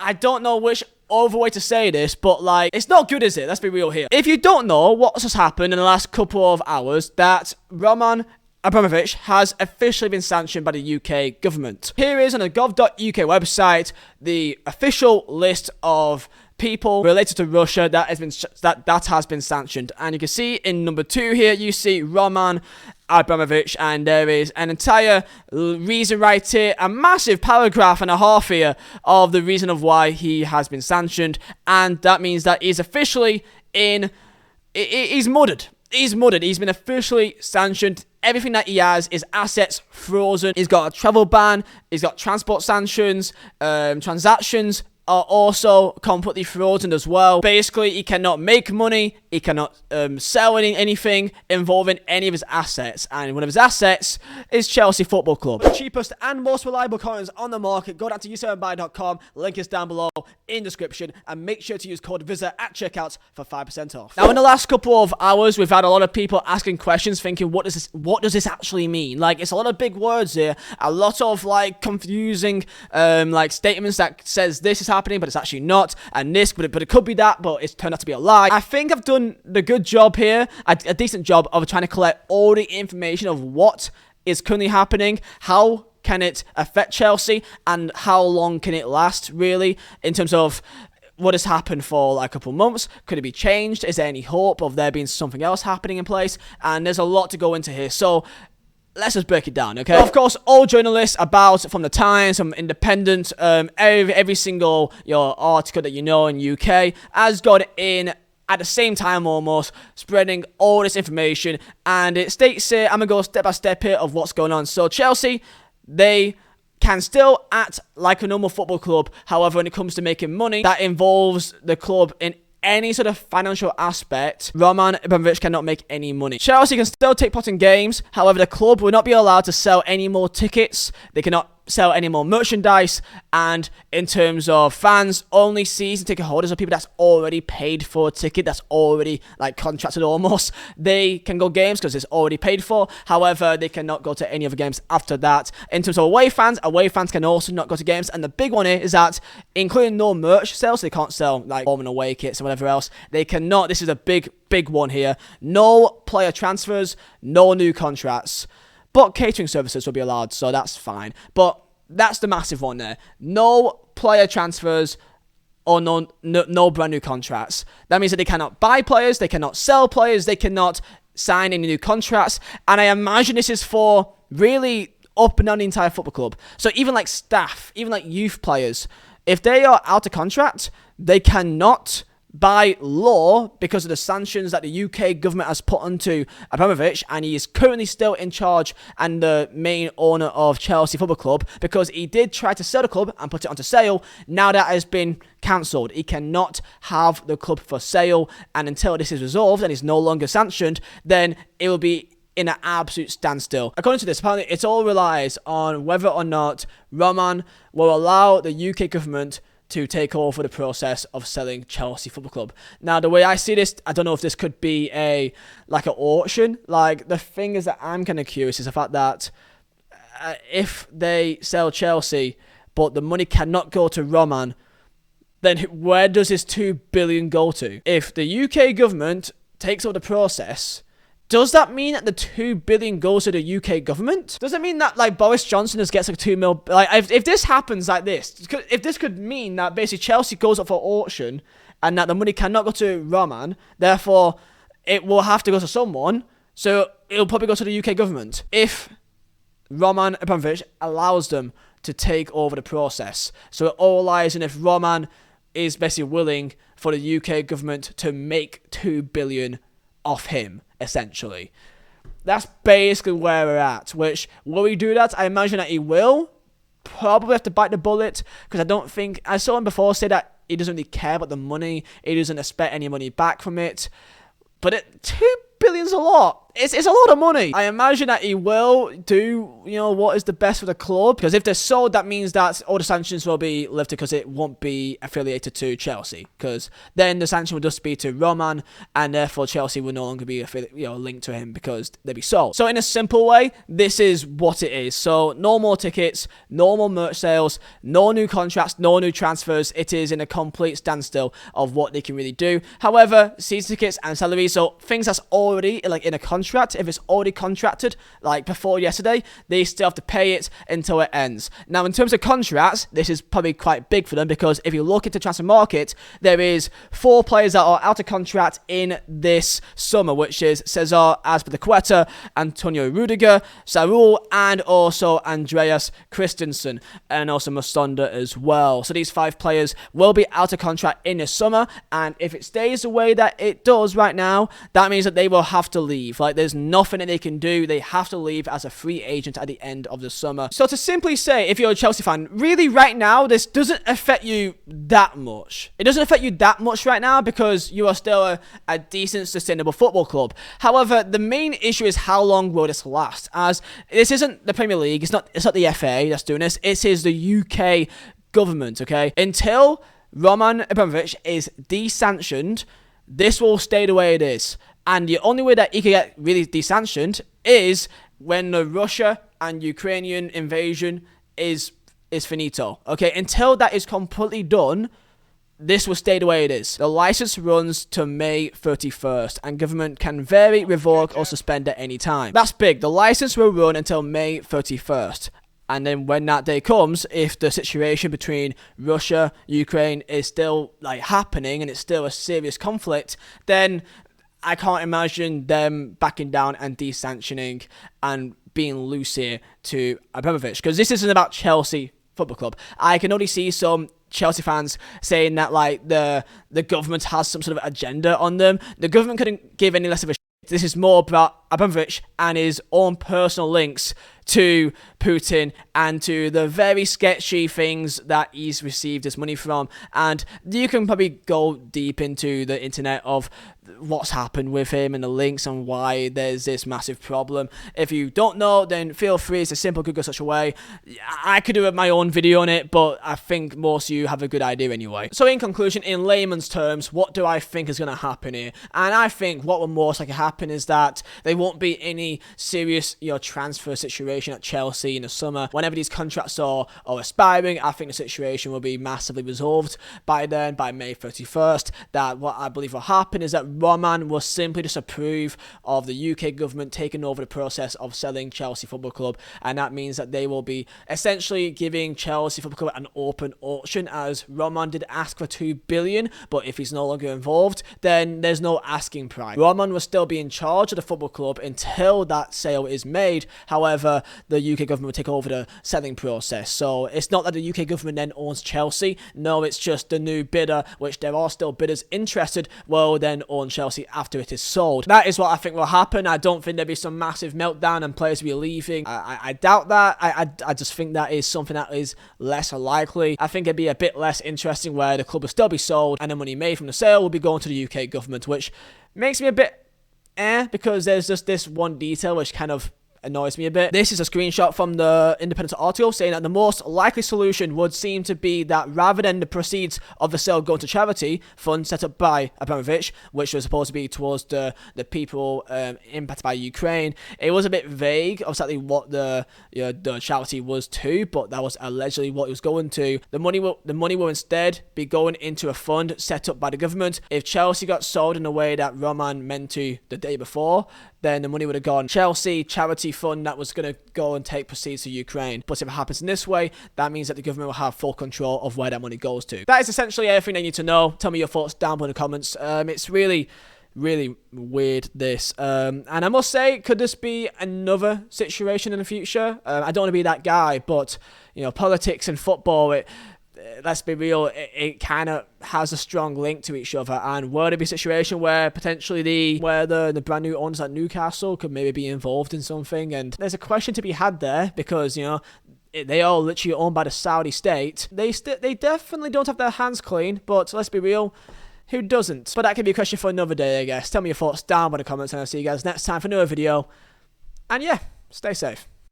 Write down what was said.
I don't know which other way to say this, but like, it's not good, is it? Let's be real here. If you don't know what's just happened in the last couple of hours, that Roman Abramovich has officially been sanctioned by the UK government. Here is on the gov.uk website the official list of people related to Russia that has been sanctioned, and you can see in number 2 here you see Roman Abramovich, and there is an entire reason right here, a massive paragraph and a half here of the reason of why he has been sanctioned, and that means that he's officially he's mudded. He's been officially sanctioned. Everything that he has, his assets frozen. He's got a travel ban. He's got transport sanctions. Transactions are also completely frozen as well. Basically, he cannot make money. He cannot sell anything involving any of his assets. And one of his assets is Chelsea Football Club. The cheapest and most reliable coins on the market. Go down to u7buy.com. Link is down below in the description. And make sure to use code Vizeh at checkout for 5% off. Now, in the last couple of hours, we've had a lot of people asking questions, thinking, what does this actually mean? Like, it's a lot of big words here. A lot of, like, confusing, like, statements that says this is happening, but it's actually not, and this, but it could be that, but it's turned out to be a lie. I think I've done the good job here, a decent job of trying to collect all the information of what is currently happening, how can it affect Chelsea, and how long can it last, really, in terms of what has happened for like a couple months. Could it be changed? Is there any hope of there being something else happening in place? And there's a lot to go into here, so let's just break it down, okay? Of course, all journalists from the Times, from Independent, every single article that you know in UK has got in at the same time almost, spreading all this information, and it states here, I'm going to go step by step here of what's going on. So Chelsea, they can still act like a normal football club. However, when it comes to making money, that involves the club in any sort of financial aspect, Roman Abramovich cannot make any money. Chelsea can still take part in games. However, the club will not be allowed to sell any more tickets. They cannot sell any more merchandise, and in terms of fans, only season ticket holders or people that's already paid for a ticket, that's already like contracted almost, they can go games because it's already paid for. However, they cannot go to any other games after that. In terms of away fans can also not go to games, and the big one is that including no merch sales, so they can't sell like home and away kits and whatever else, they cannot. This is a big one here. No player transfers, no new contracts. But catering services will be allowed, so that's fine. But that's the massive one there. No player transfers or no brand new contracts. That means that they cannot buy players, they cannot sell players, they cannot sign any new contracts. And I imagine this is for really up and down the entire football club. So even like staff, even like youth players, if they are out of contract, they cannot, by law, because of the sanctions that the UK government has put onto Abramovich, and he is currently still in charge and the main owner of Chelsea Football Club, because he did try to sell the club and put it onto sale. Now that has been cancelled. He cannot have the club for sale, and until this is resolved and is no longer sanctioned, then it will be in an absolute standstill. According to this, apparently it all relies on whether or not Roman will allow the UK government to take over the process of selling Chelsea Football Club. Now, the way I see this, I don't know if this could be an auction. Like, the thing is that I'm kind of curious is the fact that if they sell Chelsea, but the money cannot go to Roman, then where does this 2 billion go to? If the UK government takes over the process, does that mean that the 2 billion goes to the UK government? Does it mean that like Boris Johnson just gets like 2 mil? Like if this happens like this, if this could mean that basically Chelsea goes up for auction and that the money cannot go to Roman, therefore it will have to go to someone. So it'll probably go to the UK government if Roman Abramovich allows them to take over the process. So it all lies in if Roman is basically willing for the UK government to make 2 billion off him, essentially. That's basically where we're at. Which, will he do that? I imagine that he will. Probably have to bite the bullet, because I don't think, I saw him before say that he doesn't really care about the money, he doesn't expect any money back from it. But 2 billion's a lot. It's a lot of money. I imagine that he will do, what is the best for the club. Because if they're sold, that means that all the sanctions will be lifted because it won't be affiliated to Chelsea. Because then the sanction would just be to Roman, and therefore Chelsea will no longer be linked to him because they'll be sold. So in a simple way, this is what it is. So no more tickets, no more merch sales, no new contracts, no new transfers. It is in a complete standstill of what they can really do. However, season tickets and salaries, so things that's already in a contract, if it's already contracted like before yesterday, they still have to pay it until it ends. Now in terms of contracts, this is probably quite big for them, because if you look into the transfer market, there is 4 players that are out of contract in this summer, which is Cesar Azpilicueta, Antonio Rudiger, Saúl, and also Andreas Christensen, and also Musonda as well. So these 5 players will be out of contract in the summer, and if it stays the way that it does right now, that means that they will have to leave. There's nothing that they can do. They have to leave as a free agent at the end of the summer. So to simply say, if you're a Chelsea fan, really right now, this doesn't affect you that much. It doesn't affect you that much right now because you are still a decent, sustainable football club. However, the main issue is how long will this last? As this isn't the Premier League, it's not the FA that's doing this. It is the UK government, okay? Until Roman Abramovich is desanctioned, this will stay the way it is. And the only way that he can get really desanctioned is when the Russia and Ukrainian invasion is finito. Okay, until that is completely done, this will stay the way it is. The license runs to May 31st, and government can vary, revoke, or suspend at any time. That's big. The license will run until May 31st. And then when that day comes, if the situation between Russia, Ukraine is still happening and it's still a serious conflict, then I can't imagine them backing down and desanctioning and being loose here to Abramovich, because this isn't about Chelsea Football Club. I can only see some Chelsea fans saying that the government has some sort of agenda on them. The government couldn't give any less of a shit. This is more about Abramovich and his own personal links to Putin and to the very sketchy things that he's received his money from. And you can probably go deep into the internet of what's happened with him and the links and why there's this massive problem. If you don't know, then feel free. It's a simple Google search away. I could do my own video on it, but I think most of you have a good idea anyway. So in conclusion, in layman's terms, what do I think is going to happen here? And I think what will most likely happen is that there won't be any serious transfer situation at Chelsea in the summer. Whenever these contracts are expiring, I think the situation will be massively resolved by then, by May 31st. That what I believe will happen is that Roman will simply disapprove of the UK government taking over the process of selling Chelsea Football Club, and that means that they will be essentially giving Chelsea Football Club an open auction, as Roman did ask for 2 billion, but if he's no longer involved, then there's no asking price. Roman will still be in charge of the football club until that sale is made. However, the UK government will take over the selling process. So it's not that the UK government then owns Chelsea. No, it's just the new bidder, which there are still bidders interested, will then own Chelsea after it is sold. That is what I think will happen. I don't think there'll be some massive meltdown and players will be leaving. I doubt that. I just think that is something that is less likely. I think it'd be a bit less interesting where the club will still be sold and the money made from the sale will be going to the UK government, which makes me a bit because there's just this one detail which kind of annoys me a bit. This is a screenshot from the Independent article saying that the most likely solution would seem to be that rather than the proceeds of the sale going to charity fund set up by Abramovich, which was supposed to be towards the people impacted by Ukraine, it was a bit vague of exactly what the charity was to, but that was allegedly what it was going to. The money will instead be going into a fund set up by the government. If Chelsea got sold in a way that Roman meant to the day before, then the money would have gone Chelsea charity fund that was going to go and take proceeds to Ukraine. But if it happens in this way, that means that the government will have full control of where that money goes to. That is essentially everything they need to know. Tell me your thoughts down below in the comments. It's really weird, this. And I must say, could this be another situation in the future? I don't want to be that guy, but politics and football, let's be real, it kind of has a strong link to each other. And would it be a situation where potentially the brand new owners at Newcastle could maybe be involved in something? And there's a question to be had there, because they are literally owned by the Saudi state. They definitely don't have their hands clean, but let's be real, who doesn't? But that can be a question for another day, I guess. Tell me your thoughts down in the comments, and I'll see you guys next time for another video. And yeah, stay safe.